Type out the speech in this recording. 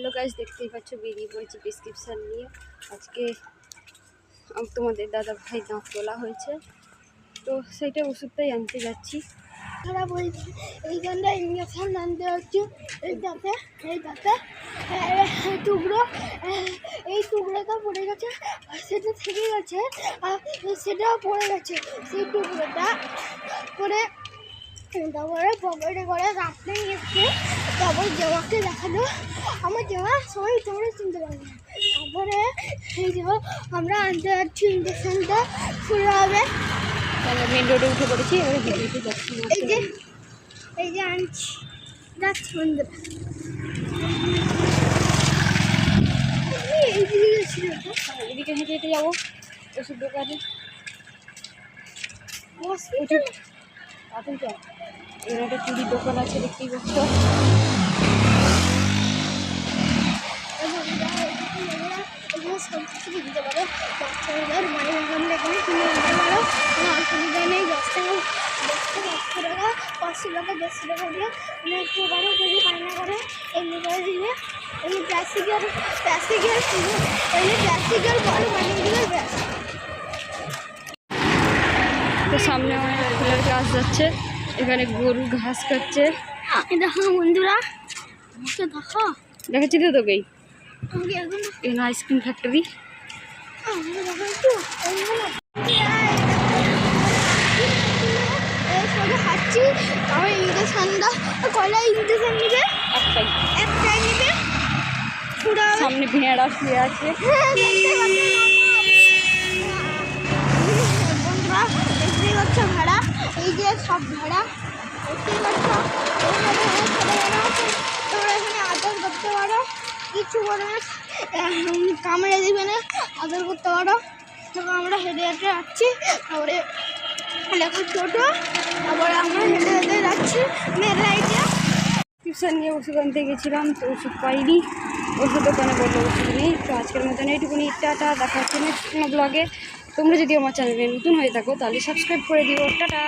Hello guys, দেখতেই পাচ্ছ বেরিয়ে পড়েছি প্রেসক্রিপশান নিয়ে। আজকে তোমাদের দাদা ভাই দাঁত তোলা হয়েছে, তো সেইটা ওষুধটাই আনতে যাচ্ছি। তারা বলছে এইখানটা ইঞ্জেকশন আনতে হচ্ছে। এই দাঁতে টুকরো, এই টুকরোটা পড়ে গেছে, সেটা থেকে গেছে, আর সেটাও পড়ে গেছে। সেই টুকরোটা পরে তারপরে পকেটে করে রাখতে নিয়ে এসছে। তারপর জামাকে দেখালো, আমার জামা সবাই তোমরা চিনতে পারবে না। তারপরে এই যে আমরা আনতে যাচ্ছি ইঞ্জেকশনটা শুরু হবে। আমরা মেন রোডে উঠে পড়েছি, এবারে হেঁটে যাচ্ছি। এই যে আনছি, যাচ্ছি বন্ধুরা। এদিকে হেঁটে হেঁটে যাবো ওষুধ দোকানে। এখানে একটা চুড়ির দোকান আছে, দেখতেই পাচ্ছ। সব কিছু দিতে পারো, বাচ্চাদের মানে আমরা এখানে কিনে নিতে পারো, কোনো অসুবিধা নেই। 10 টাকা 500 টাকা 150 টাকা দিয়ে নিতে পারো। যদি বায়না করে এমনি করে দিলে এমনি প্লাস্টিকের বড় বানিয়ে দিলে ব্যাস। তো সামনে আমার ফুলের গাছ যাচ্ছে, এখানে গরু ঘাস খাচ্ছে। দেখো বন্ধুরা, দেখো দেখাচ্ছি তো তোকেই। আমাকে একদম এখানে আইসক্রিম ফ্যাক্টরি। খাচ্ছি আমার ইঞ্জেকশনটা, কয়লা ইঞ্জেকশন নিবে, একটাই নিবে। সামনে ভেড়া শুয়ে আছে। বন্ধুরা দেখতেই পাচ্ছ ভেড়া, এই যে সব ভেড়া দেখতেই পাচ্ছ। তোমরা এখানে আদর করতে পারো, কিছু করে কামড়ে দিবে না, আদর করতে পারো। তখন আমরা হেঁটে হেঁটে যাচ্ছি, তারপরে লেখা টোটো, তারপরে আমরা হেঁটে হেঁটে যাচ্ছি মেন লাইটে। টিউশন নিয়ে ওষুধ আনতে গেছিলাম, তো ওষুধ পাইনি, ওষুধ দোকানে বললো ওষুধ নেই। তো আজকের মতন এইটুকুনি, টাটা। দেখা হচ্ছে নেক্সট কোনো ব্লগে। তোমরা যদি আমার চ্যানেলে নতুন হয়ে থাকো তাহলে সাবস্ক্রাইব করে দিও। টাটা।